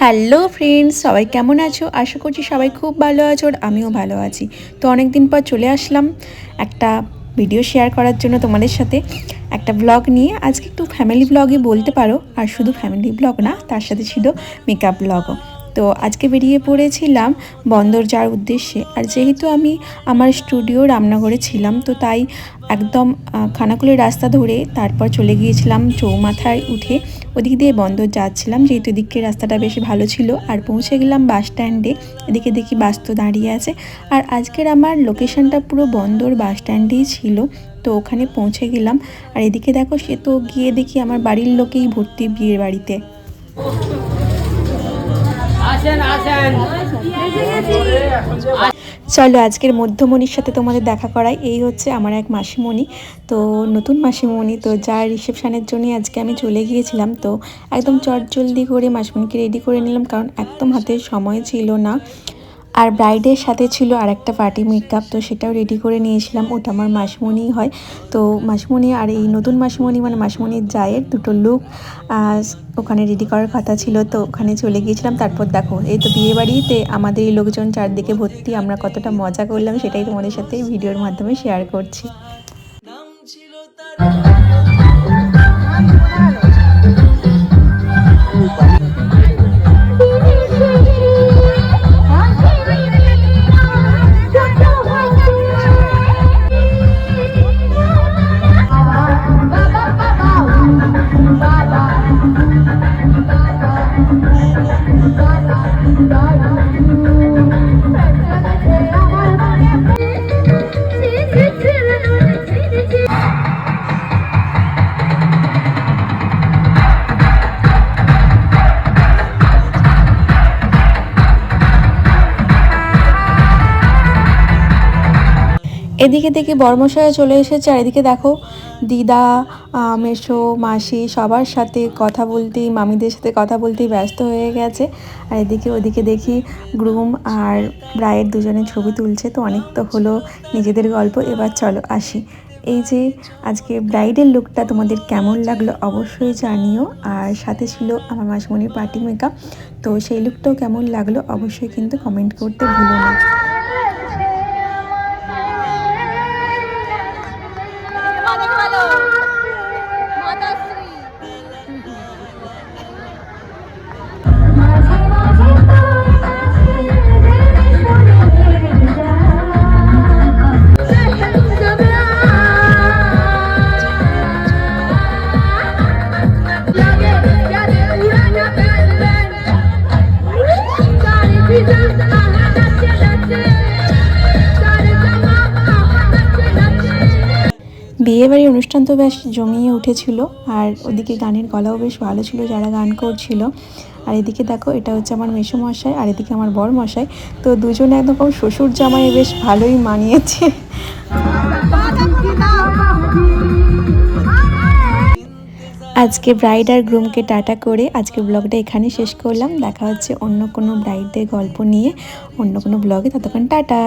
Hello friends, সবাই কেমন আছো? আশা করছি সবাই খুব ভালো আছো আর আমিও ভালো আছি। তো অনেক দিন পর চলে আসলাম একটা ভিডিও শেয়ার করার জন্য তোমাদের সাথে, একটা ব্লগ নিয়ে। আজকে একটু ফ্যামিলি ব্লগই বলতে পারো, আর শুধু ফ্যামিলি ব্লগ না, তার সাথে ছিল মেকআপ ব্লগও। তো আজকে বেরিয়ে পড়েছিলাম বন্দর যাওয়ার উদ্দেশ্যে। আর যেহেতু আমি আমার স্টুডিও রামনগরে ছিলাম, তো তাই একদম খানাকুলের রাস্তা ধরে তারপর চলে গিয়েছিলাম চৌমাথায় উঠে ওদিক দিয়ে বন্দর যাচ্ছিলাম, যেহেতু এদিকে রাস্তাটা বেশি ভালো ছিল। আর পৌঁছে গেলাম বাস স্ট্যান্ডে। এদিকে দেখি বাস তো দাঁড়িয়ে আছে, আর আজকের আমার লোকেশনটা পুরো বন্দর বাস স্ট্যান্ডেই ছিল। তো ওখানে পৌঁছে গেলাম। আর এদিকে দেখো, সে তো গিয়ে দেখি আমার বাড়ির লোকেই ভর্তি বিয়ের বাড়িতে। চলো আজকের মধ্যমণির সাথে তোমাদের দেখা করাই। এই হচ্ছে আমার এক মাসিমণি, তো নতুন মাসিমণি, তো যার রিসেপশানের জন্যই আজকে আমি চলে গিয়েছিলাম। তো একদম চটজলদি করে মাসিমণিকে রেডি করে নিলাম, কারণ একদম হাতে সময় ছিল না। আর ব্রাইডের সাথে ছিল আর একটা পার্টি মেকআপ, তো সেটাও রেডি করে নিয়েছিলাম। ওটা আমার মাসিমণিই হয়। তো মাসিমণি আর এই নতুন মাসিমণি মানে মাসিমণির জায়ের দুটো লুক ওখানে রেডি করার কথা ছিল, তো ওখানে চলে গিয়েছিলাম। তারপর দেখো, এই তো বিয়ে বাড়িতে আমাদের এই লোকজন চারদিকে ভর্তি। আমরা কতটা মজা করলাম সেটাই তোমাদের সাথে ভিডিওর মাধ্যমে শেয়ার করছি। এদিকে দেখি বরমশাই চলে এসেছে। আর এদিকে দেখো, দিদা, মেসো, মাসি সবার সাথে কথা বলতেই, মামিদের সাথে কথা বলতেই ব্যস্ত হয়ে গেছে। আর এদিকে ওদিকে দেখি গ্রুম আর ব্রাইড দুজনে ছবি তুলছে। তো অনেক তো হলো নিজেদের গল্প, এবার চলো আসি। এই যে আজকে ব্রাইডের লুকটা তোমাদের কেমন লাগলো অবশ্যই জানিও। আর সাথে ছিল আমার মাসিমণির পার্টি মেকআপ, তো সেই লুকটাও কেমন লাগলো অবশ্যই কিন্তু কমেন্ট করতে ভুলো না। বিয়েবাড়ির অনুষ্ঠান তো বেশ জমিয়ে উঠেছিল, আর ওদিকে গানের গলাও বেশ ভালো ছিল যারা গান করছিল। আর এদিকে দেখো, এটা হচ্ছে আমার মেসোমশাই আর এদিকে আমার বর মশাই। তো দুজনে একদম শ্বশুর জামাই বেশ ভালোই মানিয়েছে। আজকে ব্রাইড আর গ্রুমকে টাটা করে আজকে ব্লগটা এখানে শেষ করলাম। দেখা হচ্ছে অন্য কোনো ব্রাইডদের গল্প নিয়ে অন্য কোনো ব্লগে। ততক্ষণ টাটা।